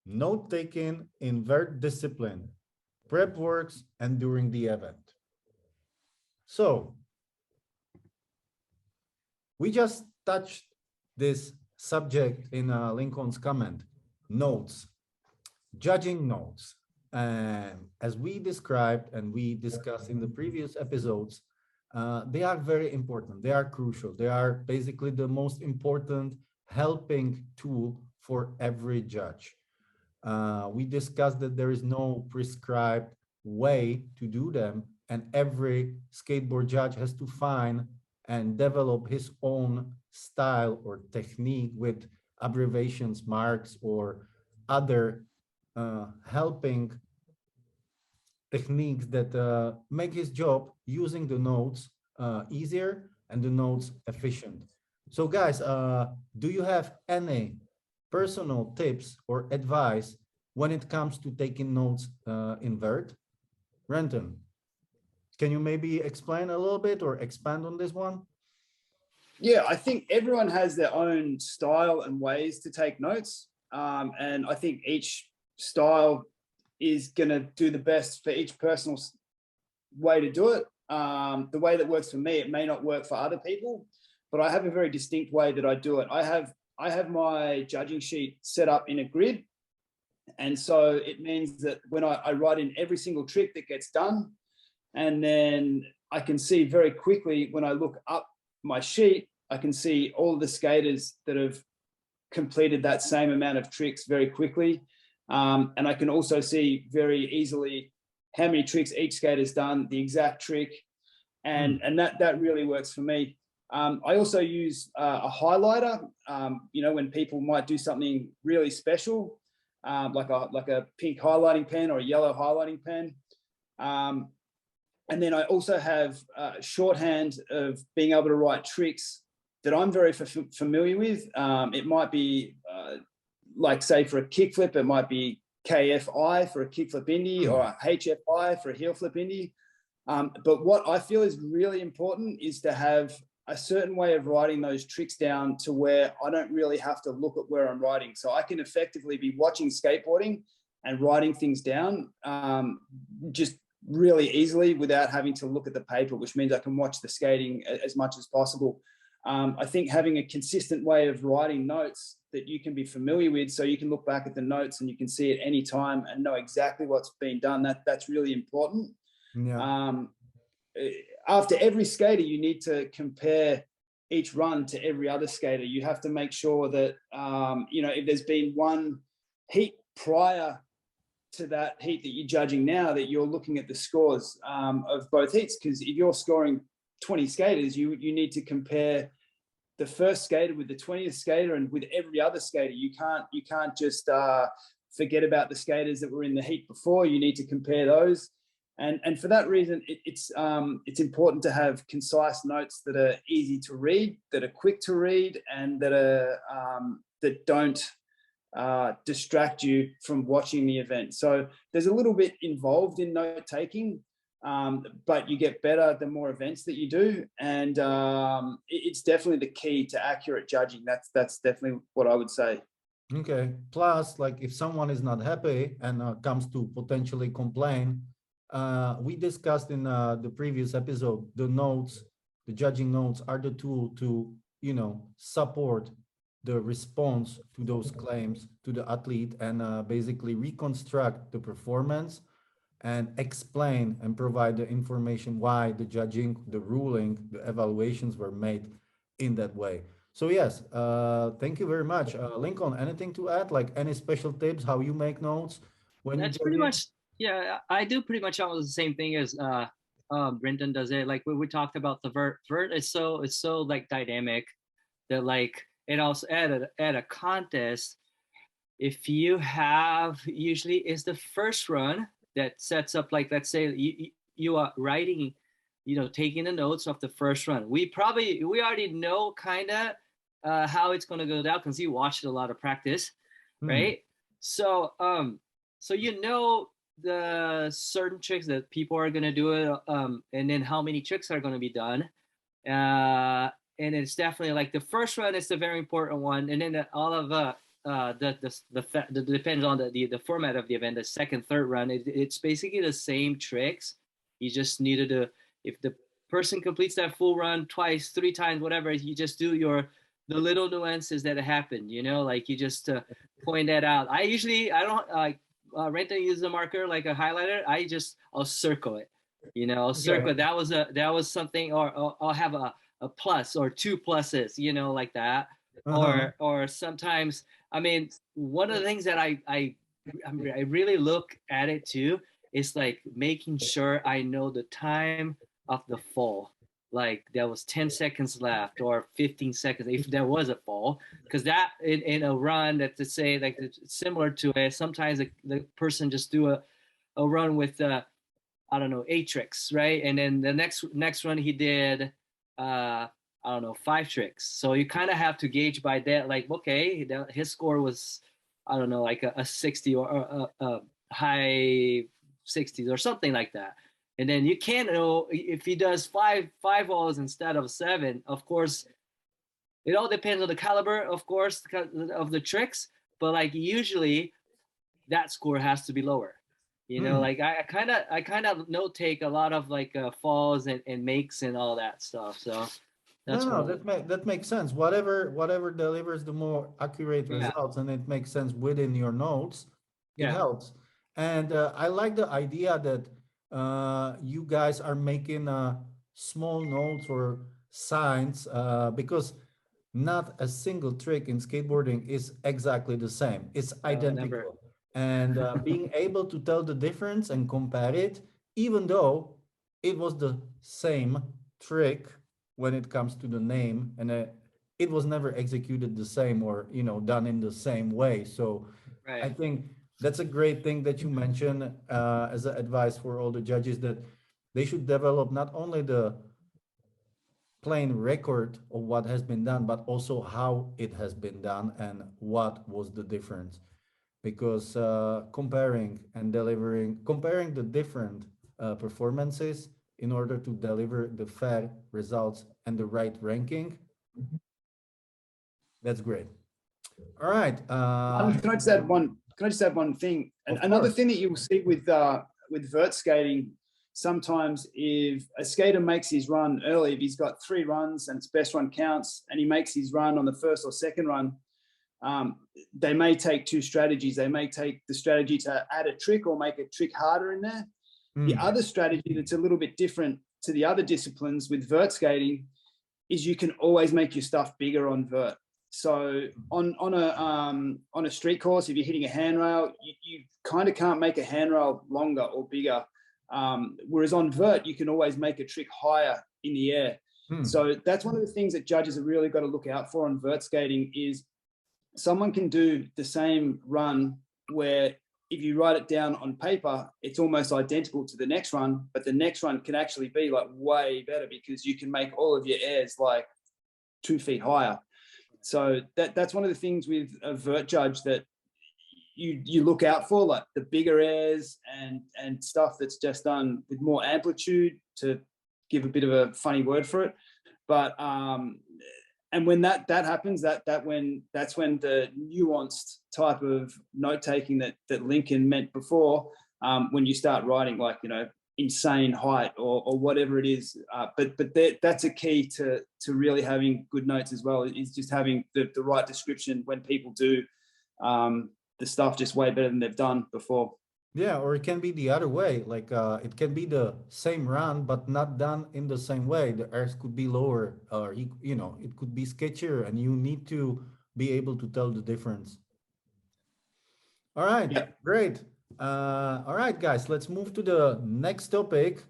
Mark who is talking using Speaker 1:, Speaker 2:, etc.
Speaker 1: note-taking in vert discipline, prep works, and during the event. So we just touched this subject in Lincoln's comment, notes, judging notes. And as we described and we discussed in the previous episodes, they are very important. They are crucial. They are basically the most important helping tool for every judge. We discussed that there is no prescribed way to do them, and every skateboard judge has to find and develop his own style or technique with abbreviations, marks, or other helping techniques that make his job using the notes easier and the notes efficient. So guys, do you have any personal tips or advice when it comes to taking notes in Vert? Renton, can you maybe explain a little bit or expand on this one?
Speaker 2: Yeah, I think everyone has their own style and ways to take notes. And I think each style is going to do the best for each personal way to do it. The way that works for me, it may not work for other people, but I have a very distinct way that I do it. I have my judging sheet set up in a grid. And so it means that when I write in every single trick that gets done, and then I can see very quickly when I look up my sheet, I can see all the skaters that have completed that same amount of tricks very quickly. And I can also see very easily how many tricks each skater's done, the exact trick. And that really works for me. I also use a highlighter, when people might do something really special, like a pink highlighting pen or a yellow highlighting pen. And then I also have shorthand of being able to write tricks that I'm very familiar with. It might be like, say, for a kickflip, it might be KFI for a kickflip indie or a HFI for a heel flip indie. But what I feel is really important is to have a certain way of writing those tricks down to where I don't really have to look at where I'm writing. So I can effectively be watching skateboarding and writing things down just really easily without having to look at the paper, which means I can watch the skating as much as possible. I think having a consistent way of writing notes that you can be familiar with, so you can look back at the notes and you can see at any time and know exactly what's been done, that's really important. Yeah. After every skater, you need to compare each run to every other skater. You have to make sure that, if there's been one heat prior to that heat that you're judging now, that you're looking at the scores of both heats. Because if you're scoring 20 skaters, you need to compare the first skater with the 20th skater and with every other skater. You can't just forget about the skaters that were in the heat before. You need to compare those. And for that reason, it's important to have concise notes that are easy to read, that are quick to read, and that don't distract you from watching the event. So there's a little bit involved in note taking, but you get better the more events that you do, and it's definitely the key to accurate judging. That's definitely what I would say.
Speaker 1: Okay. Plus, like, if someone is not happy and comes to potentially complain, we discussed in the previous episode, the judging notes are the tool to, support the response to those claims to the athlete and basically reconstruct the performance and explain and provide the information why the judging, the ruling, the evaluations were made in that way. So yes, thank you very much. Lincoln, anything to add? Like any special tips, how you make notes when
Speaker 3: That's
Speaker 1: you
Speaker 3: pretty much, yeah, I do pretty much almost the same thing as Brenton does it. Like when we talked about the vert, it's so like dynamic that like it also at a contest, if you have, usually is the first run that sets up, like, let's say you are writing, taking the notes of the first run. We already know kind of how it's going to go down because you watched a lot of practice, right? So the certain tricks that people are going to do it, and then how many tricks are going to be done. And it's definitely like the first run is the very important one. And then all of depends on the format of the event. The second, third run, it's basically the same tricks. You just needed to, if the person completes that full run twice, three times, whatever, you just do the little nuances that happened. You know, like you just point that out. I don't like Renton uses a marker like a highlighter. I'll circle it. You know, I'll circle it. That was something, or I'll have a plus or two pluses. You know, like that. Or sometimes, I mean, one of the things that I really look at it too is like making sure I know the time of the fall. Like there was 10 seconds left or 15 seconds if there was a fall, because that in a run that, to say like it's similar to it, sometimes the person just do a run with I don't know, 8 tricks, right? And then the next run he did I don't know, 5 tricks. So you kind of have to gauge by that, like, okay, his score was, I don't know, like a 60 or a high 60s or something like that. And then you can't know if he does five balls instead of 7. Of course, it all depends on the caliber, of course, of the tricks. But like usually, that score has to be lower. You know, like I kind of note take a lot of like falls and makes and all that stuff. So.
Speaker 1: That makes sense. Whatever delivers the more accurate results, and it makes sense within your notes, it helps. And I like the idea that you guys are making small notes or signs because not a single trick in skateboarding is exactly the same. It's identical. And being able to tell the difference and compare it, even though it was the same trick when it comes to the name, and it was never executed the same or done in the same way. So I think that's a great thing that you mentioned as an advice for all the judges, that they should develop not only the plain record of what has been done, but also how it has been done and what was the difference. Because comparing the different performances in order to deliver the fair results and the right ranking. That's great. All right.
Speaker 2: Can I just add one thing? And another thing that you will see with vert skating, sometimes if a skater makes his run early, if he's got 3 runs and its best run counts, and he makes his run on the first or second run, they may take 2 strategies. They may take the strategy to add a trick or make a trick harder in there. The other strategy that's a little bit different to the other disciplines with vert skating is you can always make your stuff bigger on vert. So on a street course, if you're hitting a handrail, you kind of can't make a handrail longer or bigger. Whereas on vert, you can always make a trick higher in the air. So that's one of the things that judges have really got to look out for on vert skating is someone can do the same run where if you write it down on paper, it's almost identical to the next run, but the next run can actually be like way better because you can make all of your airs like 2 feet higher. So that's one of the things with a vert judge that you look out for, like the bigger airs and stuff that's just done with more amplitude, to give a bit of a funny word for it. But and when that happens, that's when the nuanced type of note taking that Lincoln meant before, when you start writing like insane height or whatever it is. But that's a key to really having good notes as well, is just having the right description when people do the stuff just way better than they've done before.
Speaker 1: Yeah, or it can be the other way. Like it can be the same run, but not done in the same way. The airs could be lower, or it could be sketchier, and you need to be able to tell the difference. All right, great. All right, guys, let's move to the next topic.